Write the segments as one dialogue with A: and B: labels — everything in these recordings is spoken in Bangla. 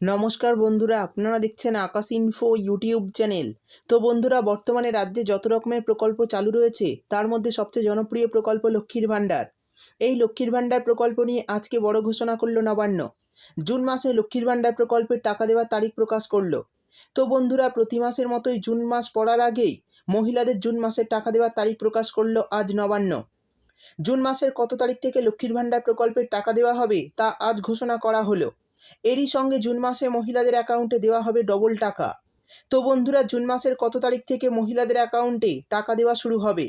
A: নমস্কার বন্ধুরা, আপনারা দেখছেন আকাশ ইনফো ইউটিউব চ্যানেল। তো বন্ধুরা, বর্তমানে রাজ্যে যত রকমের প্রকল্প চালু রয়েছে তার মধ্যে সবচেয়ে জনপ্রিয় প্রকল্প লক্ষ্মীর ভাণ্ডার। এই লক্ষ্মীর ভাণ্ডার প্রকল্প নিয়ে আজকে বড় ঘোষণা করল নবান্ন। জুন মাসে লক্ষ্মীর ভাণ্ডার প্রকল্পের টাকা দেওয়ার তারিখ প্রকাশ করলো। তো বন্ধুরা, প্রতি মাসের মতোই জুন মাস পড়ার আগেই মহিলাদের জুন মাসের টাকা দেওয়ার তারিখ প্রকাশ করলো আজ নবান্ন। জুন মাসের কত তারিখ থেকে লক্ষ্মীর ভাণ্ডার প্রকল্পের টাকা দেওয়া হবে তা আজ ঘোষণা করা হলো। এরই সঙ্গে জুন মাসে মহিলাদের অ্যাকাউন্টে দেওয়া হবে ডবল টাকা। তো বন্ধুরা, জুন মাসের কত তারিখ থেকে মহিলাদের অ্যাকাউন্টে টাকা দেওয়া শুরু হবে,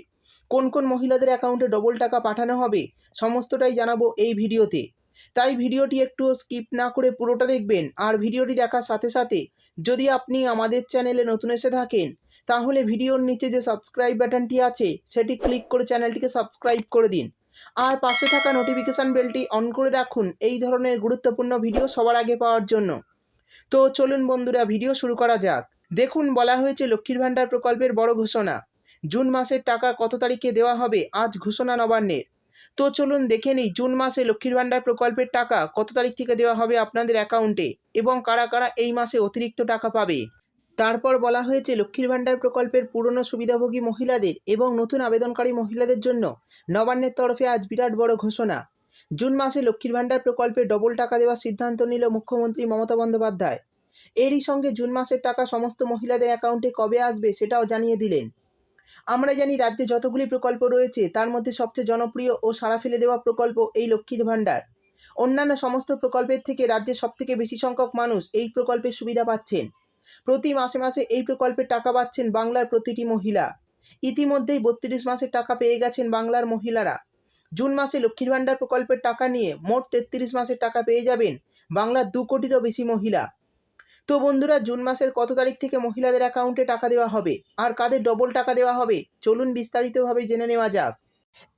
A: কোন কোন মহিলাদের অ্যাকাউন্টে ডবল টাকা পাঠানো হবে, সমস্তটাই জানাবো এই ভিডিওতে। তাই ভিডিওটি একটু স্কিপ না করে পুরোটা দেখবেন। আর ভিডিওটি দেখার সাথে সাথে যদি আপনি আমাদের চ্যানেলে নতুন এসে থাকেন তাহলে ভিডিওর নিচে যে সাবস্ক্রাইব বাটনটি আছে সেটি ক্লিক করে চ্যানেলটিকে সাবস্ক্রাইব করে দিন। আর পাশে থাকা নোটিফিকেশান বেলটি অন করে রাখুন এই ধরনের গুরুত্বপূর্ণ ভিডিও সবার আগে পাওয়ার জন্য। তো চলুন বন্ধুরা, ভিডিও শুরু করা যাক। দেখুন, বলা হয়েছে লক্ষ্মীর ভাণ্ডার প্রকল্পের বড় ঘোষণা। জুন মাসের টাকা কত তারিখে দেওয়া হবে আজ ঘোষণা নবান্নের। তো চলুন দেখে নিই জুন মাসে লক্ষ্মীর ভাণ্ডার প্রকল্পের টাকা কত তারিখ থেকে দেওয়া হবে আপনাদের অ্যাকাউন্টে এবং কারা কারা এই মাসে অতিরিক্ত টাকা পাবে। তারপর বলা হয়েছে লক্ষ্মীর ভাণ্ডার প্রকল্পের পুরনো সুবিধাভোগী মহিলাদের এবং নতুন আবেদনকারী মহিলাদের জন্য নবান্নের তরফে আজ বিরাট বড় ঘোষণা। জুন মাসে লক্ষ্মীর ভাণ্ডার প্রকল্পে ডবল টাকা দেওয়ার সিদ্ধান্ত নিল মুখ্যমন্ত্রী মমতা বন্দ্যোপাধ্যায়। এরই সঙ্গে জুন মাসের টাকা সমস্ত মহিলাদের অ্যাকাউন্টে কবে আসবে সেটাও জানিয়ে দিলেন। আমরা জানি রাজ্যে যতগুলি প্রকল্প রয়েছে তার মধ্যে সবচেয়ে জনপ্রিয় ও সাড়া ফেলে দেওয়া প্রকল্প এই লক্ষ্মীর ভাণ্ডার। অন্যান্য সমস্ত প্রকল্পের থেকে রাজ্যের সবথেকে বেশি সংখ্যক মানুষ এই প্রকল্পের সুবিধা পাচ্ছেন। প্রতি মাসে মাসে এই প্রকল্পের টাকা পাচ্ছেন বাংলার প্রতিটি মহিলা। ইতিমধ্যেই 32 মাসের টাকা পেয়ে গেছেন বাংলার মহিলারা। জুন মাসে লক্ষ্মীর ভাণ্ডার প্রকল্পের টাকা নিয়ে মোট 33 মাসের টাকা পেয়ে যাবেন বাংলার 2 কোটিরও বেশি মহিলা। তো বন্ধুরা, জুন মাসের কত তারিখ থেকে মহিলাদের অ্যাকাউন্টে টাকা দেওয়া হবে আর কাদের ডবল টাকা দেওয়া হবে চলুন বিস্তারিতভাবে জেনে নেওয়া যাক।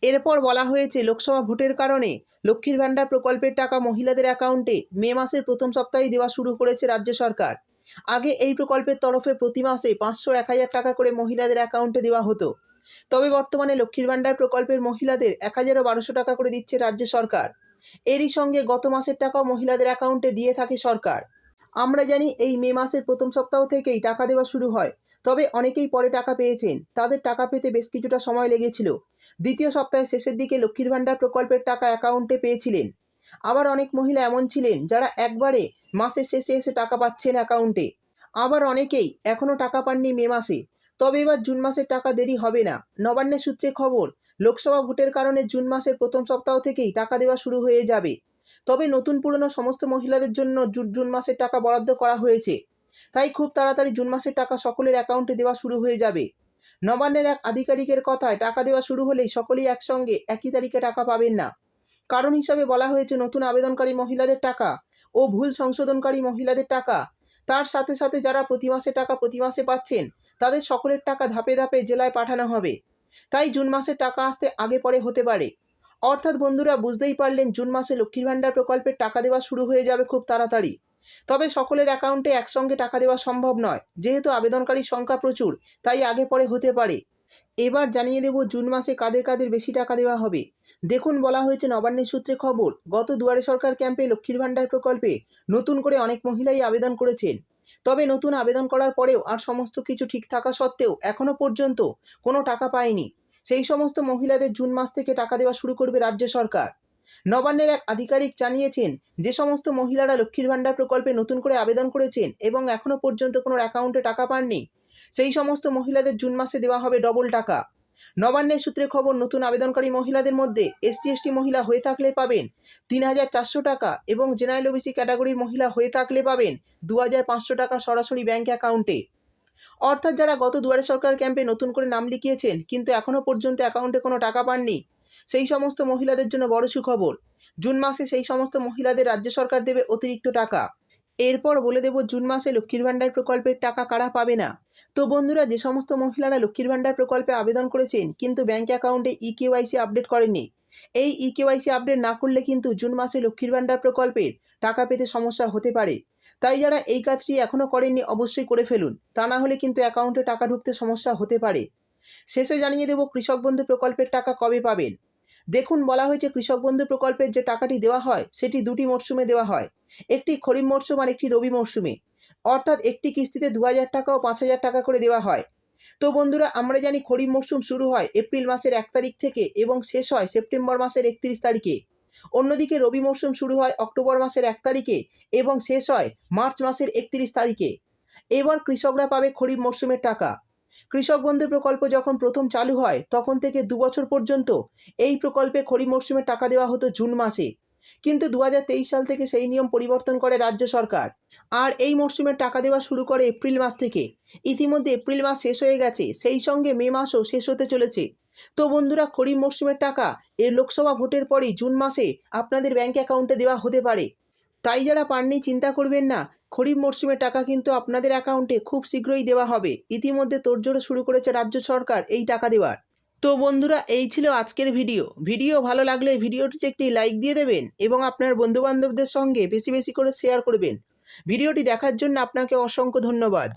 A: এরপর বলা হয়েছে লোকসভা ভোটের কারণে লক্ষ্মীর ভাণ্ডার প্রকল্পের টাকা মহিলাদের অ্যাকাউন্টে মে মাসের প্রথম সপ্তাহে দেওয়া শুরু করেছে রাজ্য সরকার। আগে এই প্রকল্পের তরফে প্রতি মাসে 500-1000 টাকা করে মহিলাদের অ্যাকাউন্টে দেওয়া হতো। তবে বর্তমানে লক্ষ্মীর ভাণ্ডার প্রকল্পের মহিলাদের 1000-1200 টাকা করে দিচ্ছে রাজ্য সরকার। এরই সঙ্গে গত মাসের টাকাও মহিলাদের অ্যাকাউন্টে দিয়ে থাকে সরকার। আমরা জানি এই মে মাসের প্রথম সপ্তাহ থেকেই টাকা দেওয়া শুরু হয়। তবে অনেকেই পরে টাকা পেয়েছেন, তাদের টাকা পেতে বেশ কিছুটা সময় লেগেছিল। দ্বিতীয় সপ্তাহের শেষের দিকে লক্ষ্মীর ভাণ্ডার প্রকল্পের টাকা অ্যাকাউন্টে পেয়েছিলেন। আবার অনেক মহিলা এমন ছিলেন যারা একবারে মাসের শেষে এসে টাকা পাচ্ছেন অ্যাকাউন্টে। আবার অনেকেই এখনও টাকা পাননি মে মাসে। তবে এবার জুন মাসের টাকা দেরি হবে না। নবান্নের সূত্রে খবর, লোকসভা ভোটের কারণে জুন মাসের প্রথম সপ্তাহ থেকেই টাকা দেওয়া শুরু হয়ে যাবে। তবে নতুন পুরনো সমস্ত মহিলাদের জন্য জুন মাসের টাকা বরাদ্দ করা হয়েছে। তাই খুব তাড়াতাড়ি জুন মাসের টাকা সকলের অ্যাকাউন্টে দেওয়া শুরু হয়ে যাবে। নবান্নের এক আধিকারিকের কথায় টাকা দেওয়া শুরু হলেই সকলেই একসঙ্গে একই তারিখে টাকা পাবেন না। কারণ হিসাবে বলা হয়েছে নতুন আবেদনকারী মহিলাদের টাকা ও ভুল সংশোধনকারী মহিলাদের টাকা, তার সাথে সাথে যারা প্রতি মাসে টাকা প্রতি মাসে পাচ্ছেন তাদের সকলের টাকা ধাপে ধাপে জেলায় পাঠানো হবে। তাই জুন মাসের টাকা আসতে আগে পরে হতে পারে। অর্থাৎ বন্ধুরা, বুঝতেই পারলেন জুন মাসে লক্ষ্মীর ভাণ্ডার প্রকল্পের টাকা দেওয়া শুরু হয়ে যাবে খুব তাড়াতাড়ি। তবে সকলের অ্যাকাউন্টে একসঙ্গে টাকা দেওয়া সম্ভব নয়, যেহেতু আবেদনকারীর সংখ্যা প্রচুর, তাই আগে পরে হতে পারে। এবার জানিয়ে দেব জুন মাসে কাদের কাদের বেশি টাকা দেওয়া হবে। দেখুন, বলা হয়েছে নবান্নের সূত্রে খবর, গত দুয়ারে সরকার ক্যাম্পে লক্ষ্মীর ভাণ্ডার প্রকল্পে নতুন করে অনেক মহিলাই আবেদন করেছেন। তবে নতুন আবেদন করার পরেও আর সমস্ত কিছু ঠিক থাকা সত্ত্বেও এখনও পর্যন্ত কোনো টাকা পায়নি। সেই সমস্ত মহিলাদের জুন মাস থেকে টাকা দেওয়া শুরু করবে রাজ্য সরকার। নবান্নের এক আধিকারিক জানিয়েছেন, যে সমস্ত মহিলারা লক্ষ্মীর ভাণ্ডার প্রকল্পে নতুন করে আবেদন করেছেন এবং এখনও পর্যন্ত কোনো অ্যাকাউন্টে টাকা পাননি, সেই সমস্ত মহিলাদের জুন মাসে দেওয়া হবে ডবল টাকা। নবান্নের সূত্রে খবর, নতুন আবেদনকারী মহিলাদের মধ্যে SC/ST মহিলা হয়ে থাকলে পাবেন 3400 টাকা এবং জেনারেল OBC ক্যাটাগরির মহিলা হয়ে থাকলে পাবেন 2500 টাকা সরাসরি ব্যাংক অ্যাকাউন্টে। অর্থাৎ যারা গত দুয়ারে সরকার ক্যাম্পে নতুন করে নাম লিখিয়েছেন কিন্তু এখনও পর্যন্ত অ্যাকাউন্টে কোনো টাকা পাননি, সেই সমস্ত মহিলাদের জন্য বড় সুখবর। জুন মাসে সেই সমস্ত মহিলাদের রাজ্য সরকার দেবে অতিরিক্ত টাকা। এরপর বলে দেব জুন মাসে লক্ষ্মীর ভাণ্ডার প্রকল্পের টাকা কারা পাবে না। তো বন্ধুরা, যে সমস্ত মহিলারা লক্ষ্মীর ভাণ্ডার প্রকল্পে আবেদন করেছেন কিন্তু ব্যাংক অ্যাকাউন্টে EKYC আপডেট করেননি, এই EKYC আপডেট না করলে কিন্তু জুন মাসে লক্ষ্মীর ভাণ্ডার প্রকল্পের টাকা পেতে সমস্যা হতে পারে। তাই যারা এই কাজটি এখনও করেননি অবশ্যই করে ফেলুন, তা না হলে কিন্তু অ্যাকাউন্টে টাকা ঢুকতে সমস্যা হতে পারে। শেষে জানিয়ে দেব কৃষক বন্ধু প্রকল্পের টাকা কবে পাবেন। দেখুন, বলা হয়েছে কৃষক বন্ধু প্রকল্পের যে টাকাটি দেওয়া হয় সেটি দুটি মরশুমে দেওয়া হয়, একটি খরিফ মরশুম আর একটি রবি মরশুমে। অর্থাৎ একটি কিস্তিতে ২,০০০ টাকা ও ৫,০০০ টাকা করে দেওয়া হয়। তো বন্ধুরা, আমরা জানি খরিফ মরশুম শুরু হয় এপ্রিল মাসের ১ তারিখ থেকে এবং শেষ হয় সেপ্টেম্বর মাসের ৩১ তারিখে। অন্যদিকে রবি মরশুম শুরু হয় অক্টোবর মাসের ১ তারিখে এবং শেষ হয় মার্চ মাসের ৩১ তারিখে। এবার কৃষকরা পাবে খরিফ মরশুমের টাকা। কৃষক বন্ধু প্রকল্প যখন প্রথম চালু হয় তখন থেকে ২ বছর পর্যন্ত এই প্রকল্পে খরিফ মরশুমে টাকা দেওয়া হতো জুন মাসে। কিন্তু ২০২৩ সাল থেকে সেই নিয়ম পরিবর্তন করে রাজ্য সরকার, আর এই মরশুমের টাকা দেওয়া শুরু করে এপ্রিল মাস থেকে। ইতিমধ্যে এপ্রিল মাস শেষ হয়ে গেছে, সেই সঙ্গে মে মাসও শেষ হতে চলেছে। তো বন্ধুরা, খরিফ মরশুমের টাকা এর লোকসভা ভোটের পরেই জুন মাসে আপনাদের ব্যাঙ্ক অ্যাকাউন্টে দেওয়া হতে পারে। তাই যারা পাননি চিন্তা করবেন না, খরিফ মরশুমের টাকা কিন্তু আপনাদের অ্যাকাউন্টে খুব শীঘ্রই দেওয়া হবে। ইতিমধ্যে তোড়জোড় শুরু করেছে রাজ্য সরকার এই টাকা দেওয়ার। তো বন্ধুরা, এই ছিল আজকের ভিডিও ভালো লাগলে ভিডিওটিতে একটি লাইক দিয়ে দেবেন এবং আপনার বন্ধুবান্ধবদের সঙ্গে বেশি বেশি করে শেয়ার করবেন। ভিডিওটি দেখার জন্য আপনাকে অসংখ্য ধন্যবাদ।